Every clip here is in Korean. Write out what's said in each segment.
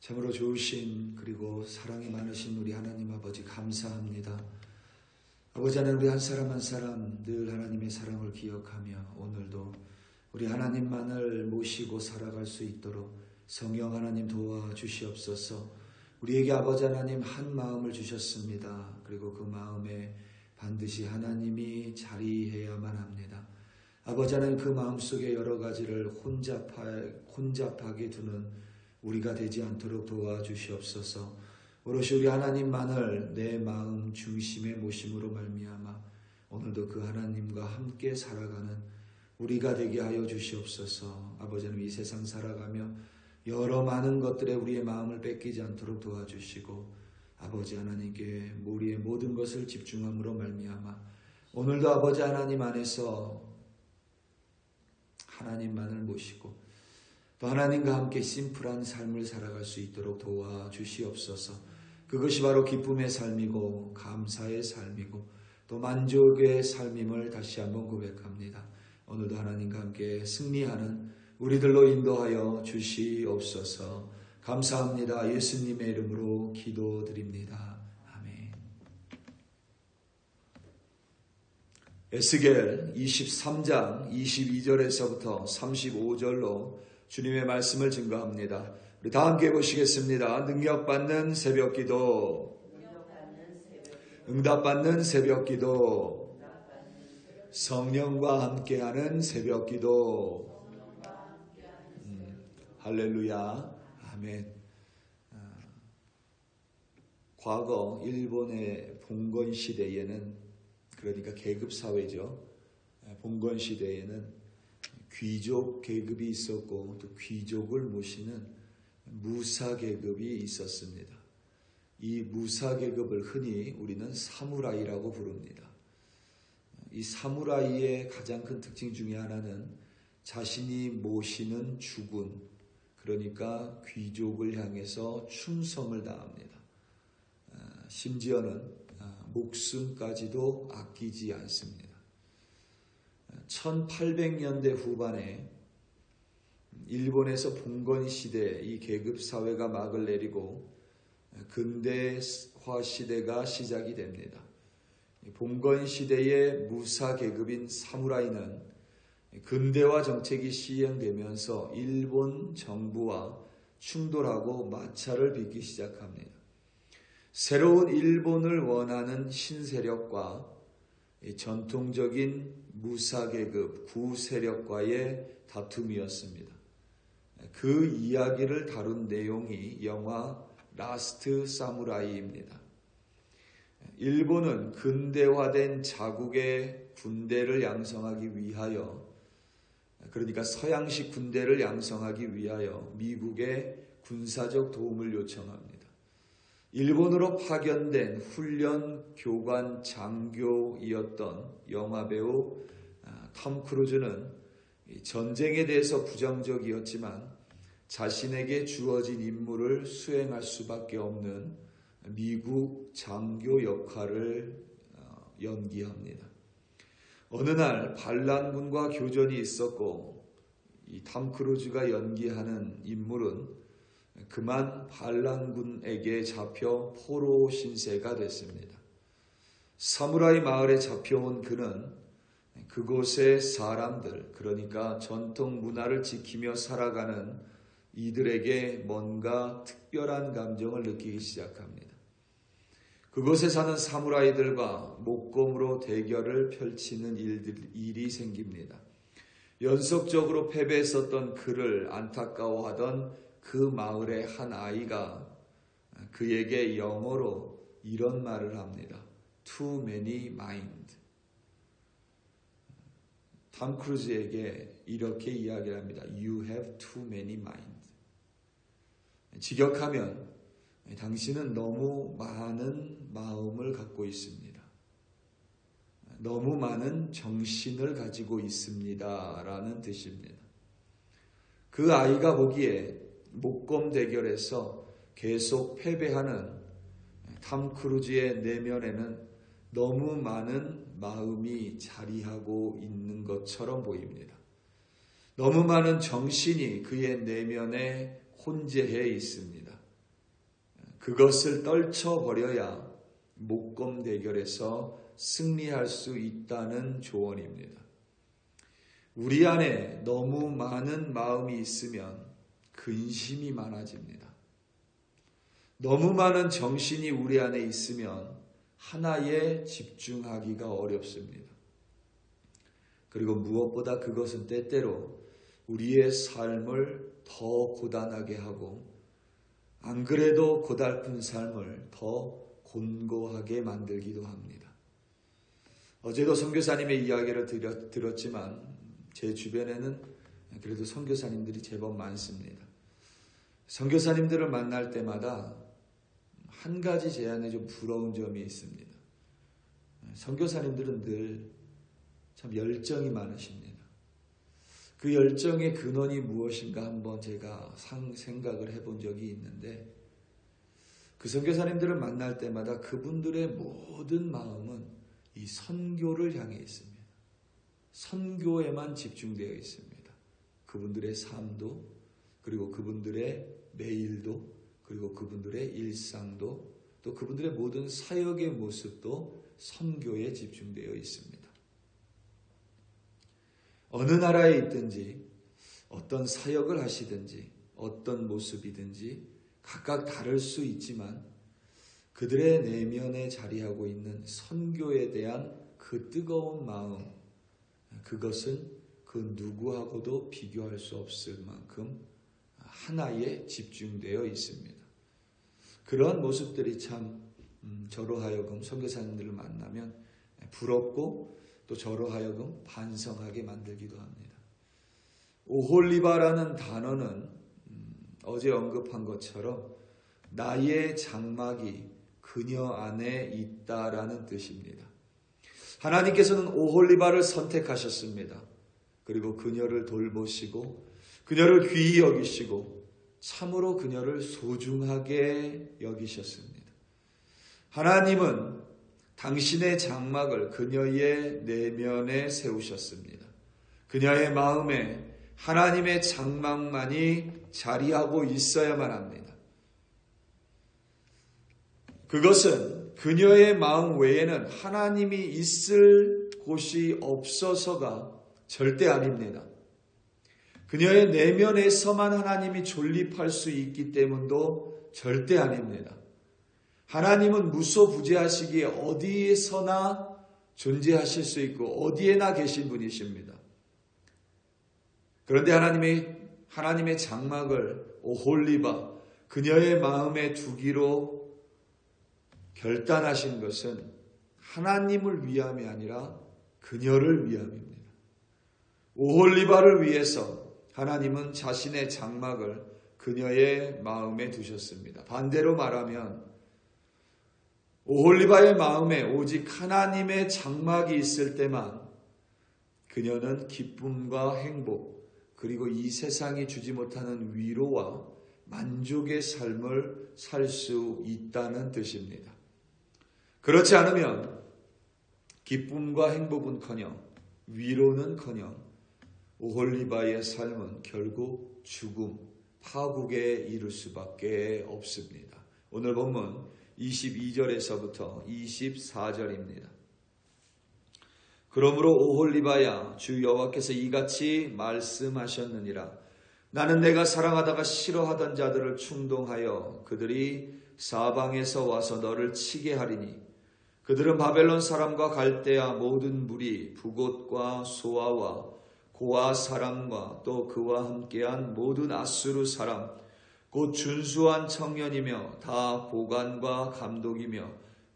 참으로 좋으신 그리고 사랑이 많으신 우리 하나님 아버지 감사합니다. 아버지 하나님, 우리 한 사람 한 사람 늘 하나님의 사랑을 기억하며 오늘도 우리 하나님만을 모시고 살아갈 수 있도록 성령 하나님 도와주시옵소서. 우리에게 아버지 하나님 한 마음을 주셨습니다. 그리고 그 마음에 반드시 하나님이 자리해야만 합니다. 아버지 하나님, 그 마음속에 여러 가지를 혼잡하게 두는 우리가 되지 않도록 도와주시옵소서. 오롯이 우리 하나님만을 내 마음 중심에 모심으로 말미암아 오늘도 그 하나님과 함께 살아가는 우리가 되게 하여 주시옵소서. 아버지 하나님, 이 세상 살아가며 여러 많은 것들에 우리의 마음을 뺏기지 않도록 도와주시고 아버지 하나님께 우리의 모든 것을 집중함으로 말미암아 오늘도 아버지 하나님 안에서 하나님만을 모시고 또 하나님과 함께 심플한 삶을 살아갈 수 있도록 도와주시옵소서. 그것이 바로 기쁨의 삶이고 감사의 삶이고 또 만족의 삶임을 다시 한번 고백합니다. 오늘도 하나님과 함께 승리하는 우리들로 인도하여 주시옵소서. 감사합니다. 예수님의 이름으로 기도드립니다. 아멘. 에스겔 23장 22절에서부터 35절로 주님의 말씀을 증거합니다. 우리 다 함께 보시겠습니다. 능력받는 새벽기도, 응답받는 새벽기도, 성령과 함께하는 새벽기도. 할렐루야. 아멘. 과거 일본의 봉건 시대에는, 그러니까 계급 사회죠. 봉건 시대에는 귀족 계급이 있었고 또 귀족을 모시는 무사 계급이 있었습니다. 이 무사 계급을 흔히 우리는 사무라이라고 부릅니다. 이 사무라이의 가장 큰 특징 중에 하나는 자신이 모시는 주군, 그러니까 귀족을 향해서 충성을 다합니다. 심지어는 목숨까지도 아끼지 않습니다. 1800년대 후반에 일본에서 봉건 시대, 이 계급 사회가 막을 내리고 근대화 시대가 시작이 됩니다. 봉건 시대의 무사 계급인 사무라이는 근대화 정책이 시행되면서 일본 정부와 충돌하고 마찰을 빚기 시작합니다. 새로운 일본을 원하는 신세력과 전통적인 무사계급 구세력과의 다툼이었습니다. 그 이야기를 다룬 내용이 영화 라스트 사무라이입니다. 일본은 근대화된 자국의 군대를 양성하기 위하여, 그러니까 서양식 군대를 양성하기 위하여 미국의 군사적 도움을 요청합니다. 일본으로 파견된 훈련 교관 장교이었던 영화배우 톰 크루즈는 전쟁에 대해서 부정적이었지만 자신에게 주어진 임무를 수행할 수밖에 없는 미국 장교 역할을 연기합니다. 어느 날 반란군과 교전이 있었고 이 톰 크루즈가 연기하는 인물은 그만 반란군에게 잡혀 포로 신세가 됐습니다. 사무라이 마을에 잡혀온 그는 그곳의 사람들, 그러니까 전통 문화를 지키며 살아가는 이들에게 뭔가 특별한 감정을 느끼기 시작합니다. 그곳에 사는 사무라이들과 목검으로 대결을 펼치는 일이 생깁니다. 연속적으로 패배했었던 그를 안타까워하던 그 마을의 한 아이가 그에게 영어로 이런 말을 합니다. Too many mind. 톰 크루즈에게 이렇게 이야기를 합니다. You have too many mind. 직역하면 당신은 너무 많은 마음을 갖고 있습니다. 너무 많은 정신을 가지고 있습니다. 라는 뜻입니다. 그 아이가 보기에 목검 대결에서 계속 패배하는 톰 크루즈의 내면에는 너무 많은 마음이 자리하고 있는 것처럼 보입니다. 너무 많은 정신이 그의 내면에 혼재해 있습니다. 그것을 떨쳐버려야 목검 대결에서 승리할 수 있다는 조언입니다. 우리 안에 너무 많은 마음이 있으면 근심이 많아집니다. 너무 많은 정신이 우리 안에 있으면 하나에 집중하기가 어렵습니다. 그리고 무엇보다 그것은 때때로 우리의 삶을 더 고단하게 하고 안 그래도 고달픈 삶을 더 곤고하게 만들기도 합니다. 어제도 선교사님의 이야기를 들었지만 제 주변에는 그래도 선교사님들이 제법 많습니다. 선교사님들을 만날 때마다 한 가지 제 안에 좀 부러운 점이 있습니다. 선교사님들은 늘 참 열정이 많으십니다. 그 열정의 근원이 무엇인가 한번 제가 생각을 해본 적이 있는데 그 선교사님들을 만날 때마다 그분들의 모든 마음은 이 선교를 향해 있습니다. 선교에만 집중되어 있습니다. 그분들의 삶도 그리고 그분들의 매일도 그리고 그분들의 일상도 또 그분들의 모든 사역의 모습도 선교에 집중되어 있습니다. 어느 나라에 있든지 어떤 사역을 하시든지 어떤 모습이든지 각각 다를 수 있지만 그들의 내면에 자리하고 있는 선교에 대한 그 뜨거운 마음, 그것은 그 누구하고도 비교할 수 없을 만큼 하나에 집중되어 있습니다. 그러한 모습들이 참 저로 하여금 선교사님들을 만나면 부럽고 또 저로 하여금 반성하게 만들기도 합니다. 오홀리바라는 단어는 어제 언급한 것처럼 나의 장막이 그녀 안에 있다라는 뜻입니다. 하나님께서는 오홀리바를 선택하셨습니다. 그리고 그녀를 돌보시고 그녀를 귀히 여기시고 참으로 그녀를 소중하게 여기셨습니다. 하나님은 당신의 장막을 그녀의 내면에 세우셨습니다. 그녀의 마음에 하나님의 장막만이 자리하고 있어야만 합니다. 그것은 그녀의 마음 외에는 하나님이 있을 곳이 없어서가 절대 아닙니다. 그녀의 내면에서만 하나님이 존립할 수 있기 때문도 절대 아닙니다. 하나님은 무소부재하시기에 어디에서나 존재하실 수 있고 어디에나 계신 분이십니다. 그런데 하나님의 장막을 오홀리바 그녀의 마음에 두기로 결단하신 것은 하나님을 위함이 아니라 그녀를 위함입니다. 오홀리바를 위해서 하나님은 자신의 장막을 그녀의 마음에 두셨습니다. 반대로 말하면 오홀리바의 마음에 오직 하나님의 장막이 있을 때만 그녀는 기쁨과 행복 그리고 이 세상이 주지 못하는 위로와 만족의 삶을 살 수 있다는 뜻입니다. 그렇지 않으면 기쁨과 행복은커녕 위로는커녕 오홀리바의 삶은 결국 죽음, 파국에 이를 수밖에 없습니다. 오늘 본문 22절에서부터 24절입니다. 그러므로 오홀리바야 주 여호와께서 이같이 말씀하셨느니라. 나는 내가 사랑하다가 싫어하던 자들을 충동하여 그들이 사방에서 와서 너를 치게 하리니 그들은 바벨론 사람과 갈대아 모든 무리 북옷과 소아와 고아 사람과 또 그와 함께한 모든 아수르 사람 곧 준수한 청년이며 다 보관과 감독이며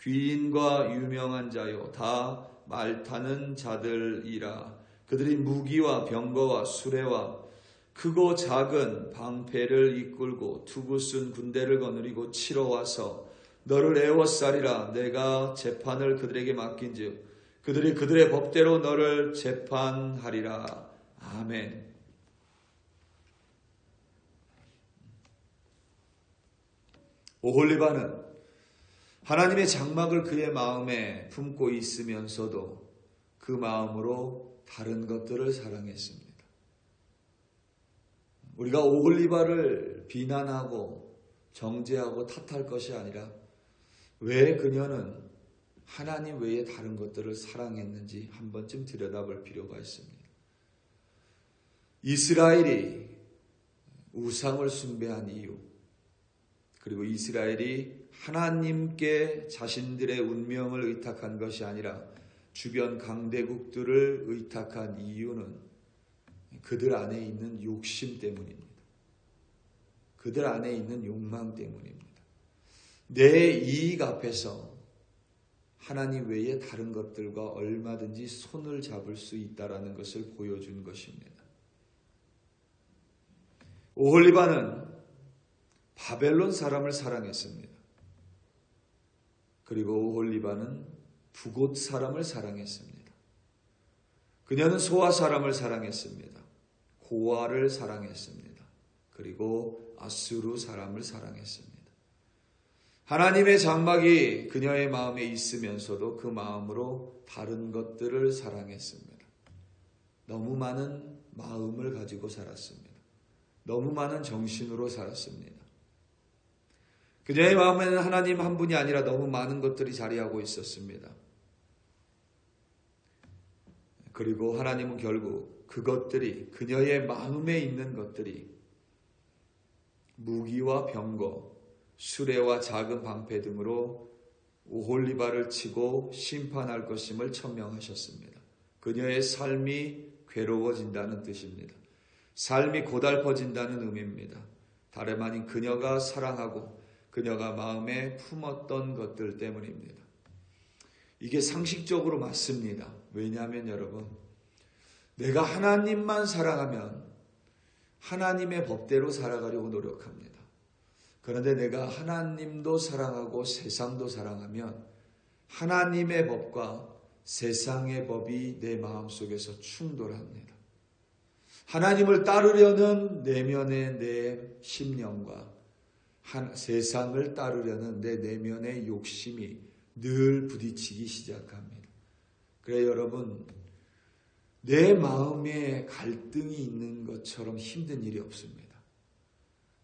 귀인과 유명한 자요 다 말타는 자들이라. 그들이 무기와 병거와 수레와 크고 작은 방패를 이끌고 투구쓴 군대를 거느리고 치러 와서 너를 애워싸리라. 내가 재판을 그들에게 맡긴즉 그들이 그들의 법대로 너를 재판하리라. 아멘. 오홀리바는 하나님의 장막을 그의 마음에 품고 있으면서도 그 마음으로 다른 것들을 사랑했습니다. 우리가 오홀리바를 비난하고 정죄하고 탓할 것이 아니라 왜 그녀는 하나님 외에 다른 것들을 사랑했는지 한 번쯤 들여다볼 필요가 있습니다. 이스라엘이 우상을 숭배한 이유, 그리고 이스라엘이 하나님께 자신들의 운명을 의탁한 것이 아니라 주변 강대국들을 의탁한 이유는 그들 안에 있는 욕심 때문입니다. 그들 안에 있는 욕망 때문입니다. 내 이익 앞에서 하나님 외에 다른 것들과 얼마든지 손을 잡을 수 있다는 것을 보여준 것입니다. 오홀리바는 바벨론 사람을 사랑했습니다. 그리고 오홀리바는 북옷 사람을 사랑했습니다. 그녀는 소아 사람을 사랑했습니다. 고아를 사랑했습니다. 그리고 아수르 사람을 사랑했습니다. 하나님의 장막이 그녀의 마음에 있으면서도 그 마음으로 다른 것들을 사랑했습니다. 너무 많은 마음을 가지고 살았습니다. 너무 많은 정신으로 살았습니다. 그녀의 마음에는 하나님 한 분이 아니라 너무 많은 것들이 자리하고 있었습니다. 그리고 하나님은 결국 그것들이, 그녀의 마음에 있는 것들이 무기와 병거, 수레와 작은 방패 등으로 오홀리바를 치고 심판할 것임을 천명하셨습니다. 그녀의 삶이 괴로워진다는 뜻입니다. 삶이 고달퍼진다는 의미입니다. 다름 아닌 그녀가 사랑하고 그녀가 마음에 품었던 것들 때문입니다. 이게 상식적으로 맞습니다. 왜냐하면 여러분, 내가 하나님만 사랑하면 하나님의 법대로 살아가려고 노력합니다. 그런데 내가 하나님도 사랑하고 세상도 사랑하면 하나님의 법과 세상의 법이 내 마음속에서 충돌합니다. 하나님을 따르려는 내면의 내 심령과 세상을 따르려는 내 내면의 욕심이 늘 부딪히기 시작합니다. 그래 여러분, 내 마음에 갈등이 있는 것처럼 힘든 일이 없습니다.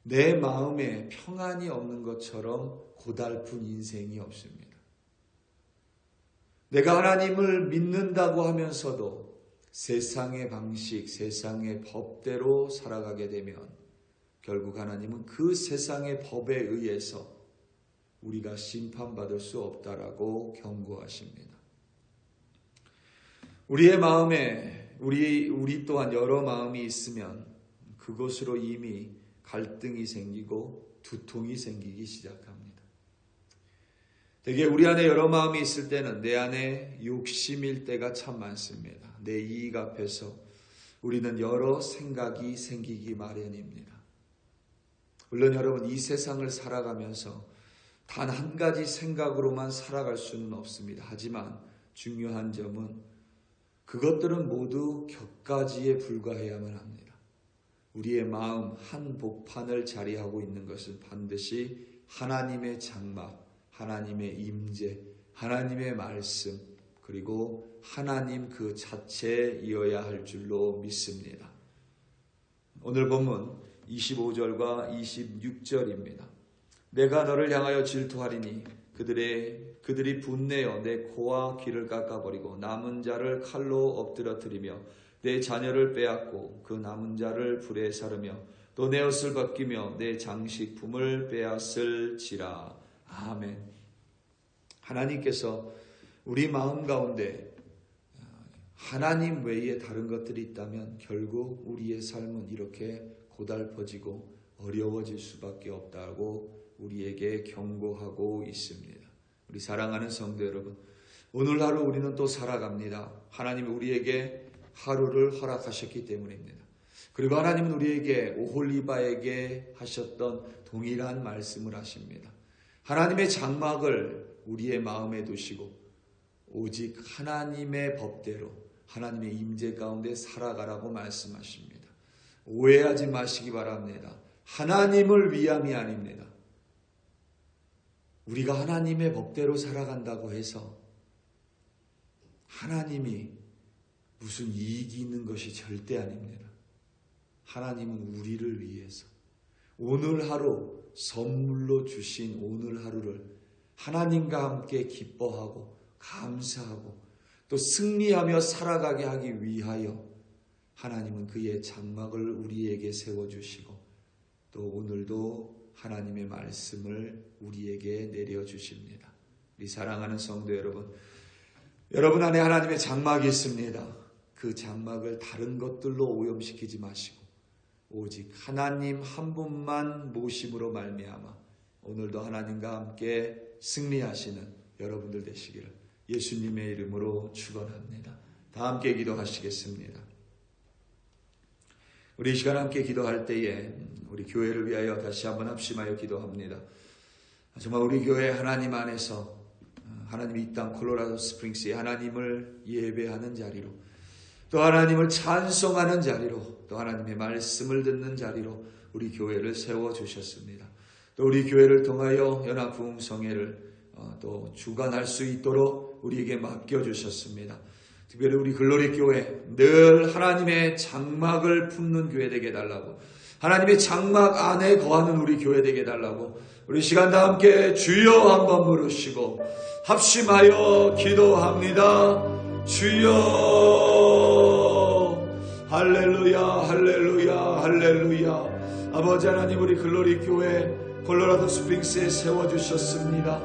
내 마음에 평안이 없는 것처럼 고달픈 인생이 없습니다. 내가 하나님을 믿는다고 하면서도 세상의 방식, 세상의 법대로 살아가게 되면 결국 하나님은 그 세상의 법에 의해서 우리가 심판받을 수 없다라고 경고하십니다. 우리의 마음에 우리 또한 여러 마음이 있으면 그것으로 이미 갈등이 생기고 두통이 생기기 시작합니다. 되게 우리 안에 여러 마음이 있을 때는 내 안에 욕심일 때가 참 많습니다. 내 이익 앞에서 우리는 여러 생각이 생기기 마련입니다. 물론 여러분, 이 세상을 살아가면서 단 한 가지 생각으로만 살아갈 수는 없습니다. 하지만 중요한 점은 그것들은 모두 격가지에 불과해야만 합니다. 우리의 마음 한복판을 자리하고 있는 것은 반드시 하나님의 장막, 하나님의 임재, 하나님의 말씀, 그리고 하나님 그 자체이어야 할 줄로 믿습니다. 오늘 본문 25절과 26절입니다. 내가 너를 향하여 질투하리니 그들이 분내어 내 코와 귀를 깎아버리고 남은 자를 칼로 엎드러뜨리며 내 자녀를 빼앗고 그 남은 자를 불에 사르며 또 내 옷을 벗기며 내 장식품을 빼앗을지라. 아멘. 하나님께서 우리 마음 가운데 하나님 외에 다른 것들이 있다면 결국 우리의 삶은 이렇게 고달퍼지고 어려워질 수밖에 없다고 우리에게 경고하고 있습니다. 우리 사랑하는 성도 여러분, 오늘 하루 우리는 또 살아갑니다. 하나님이 우리에게 하루를 허락하셨기 때문입니다. 그리고 하나님은 우리에게 오홀리바에게 하셨던 동일한 말씀을 하십니다. 하나님의 장막을 우리의 마음에 두시고 오직 하나님의 법대로 하나님의 임재 가운데 살아가라고 말씀하십니다. 오해하지 마시기 바랍니다. 하나님을 위함이 아닙니다. 우리가 하나님의 법대로 살아간다고 해서 하나님이 무슨 이익이 있는 것이 절대 아닙니다. 하나님은 우리를 위해서 오늘 하루 선물로 주신 오늘 하루를 하나님과 함께 기뻐하고 감사하고 또 승리하며 살아가게 하기 위하여 하나님은 그의 장막을 우리에게 세워주시고 또 오늘도 하나님의 말씀을 우리에게 내려주십니다. 우리 사랑하는 성도 여러분, 여러분 안에 하나님의 장막이 있습니다. 그 장막을 다른 것들로 오염시키지 마시고 오직 하나님 한 분만 모심으로 말미암아 오늘도 하나님과 함께 승리하시는 여러분들 되시기를 예수님의 이름으로 축원합니다. 다 함께 기도하시겠습니다. 우리 이 시간 함께 기도할 때에 우리 교회를 위하여 다시 한번 합심하여 기도합니다. 정말 우리 교회 하나님 안에서 하나님이 이 땅 콜로라도 스프링스에 하나님을 예배하는 자리로 또 하나님을 찬송하는 자리로 또 하나님의 말씀을 듣는 자리로 우리 교회를 세워주셨습니다. 또 우리 교회를 통하여 연합부흥성회를 또 주관할 수 있도록 우리에게 맡겨주셨습니다. 특별히 우리 글로리 교회 늘 하나님의 장막을 품는 교회 되게 해달라고 하나님의 장막 안에 거하는 우리 교회 되게 해달라고 우리 시간 다 함께 주여 한번 부르시고 합심하여 기도합니다. 주여 할렐루야 할렐루야 할렐루야. 아버지 하나님 우리 글로리 교회 콜로라도 스프링스에 세워주셨습니다.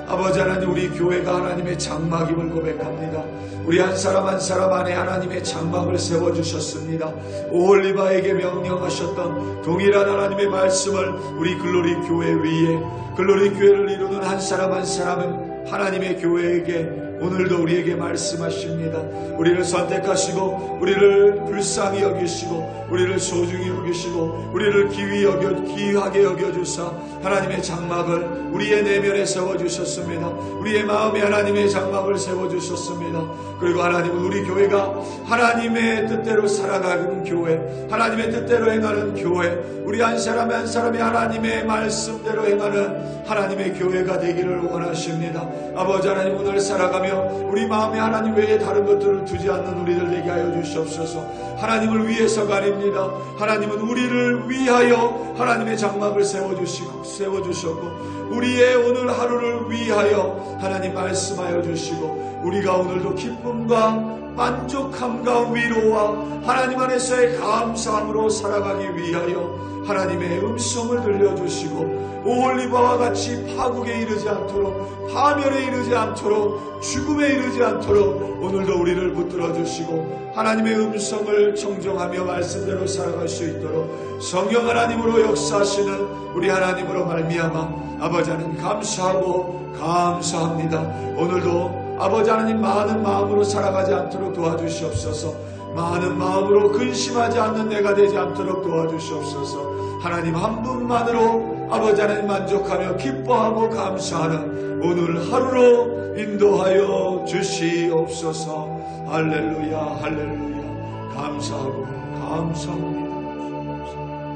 아버지 하나님 우리 교회가 하나님의 장막임을 고백합니다. 우리 한 사람 한 사람 안에 하나님의 장막을 세워주셨습니다. 오홀리바에게 명령하셨던 동일한 하나님의 말씀을 우리 글로리 교회 위에 글로리 교회를 이루는 한 사람 한 사람은 하나님의 교회에게 오늘도 우리에게 말씀하십니다. 우리를 선택하시고 우리를 불쌍히 여기시고 우리를 소중히 여기시고 우리를 귀하게 여겨주사 하나님의 장막을 우리의 내면에 세워주셨습니다. 우리의 마음에 하나님의 장막을 세워주셨습니다. 그리고 하나님은 우리 교회가 하나님의 뜻대로 살아가는 교회, 하나님의 뜻대로 행하는 교회, 우리 한 사람 한 사람이 하나님의 말씀대로 행하는 하나님의 교회가 되기를 원하십니다. 아버지 하나님 오늘 살아가며 우리 마음에 하나님 외에 다른 것들을 두지 않는 우리들 되게 하여 주시옵소서. 하나님을 위해서가 아닙니다. 하나님은 우리를 위하여 하나님의 장막을 세워주셨고 우리의 오늘 하루를 위하여 하나님 말씀하여 주시고 우리가 오늘도 기쁨과 만족함과 위로와 하나님 안에서의 감사함으로 살아가기 위하여 하나님의 음성을 들려주시고 오올리바와 같이 파국에 이르지 않도록 파멸에 이르지 않도록 죽음에 이르지 않도록 오늘도 우리를 붙들어 주시고 하나님의 음성을 청정하며 말씀대로 살아갈 수 있도록 성령 하나님으로 역사하시는 우리 하나님으로 말미암아 아버지 하나님 감사하고 감사합니다. 오늘도 아버지 하나님 많은 마음으로 살아가지 않도록 도와주시옵소서. 많은 마음으로 근심하지 않는 내가 되지 않도록 도와주시옵소서. 하나님 한 분만으로 아버지 하나님 만족하며 기뻐하고 감사하는 오늘 하루로 인도하여 주시옵소서. 할렐루야 할렐루야. 감사하고 감사합니다.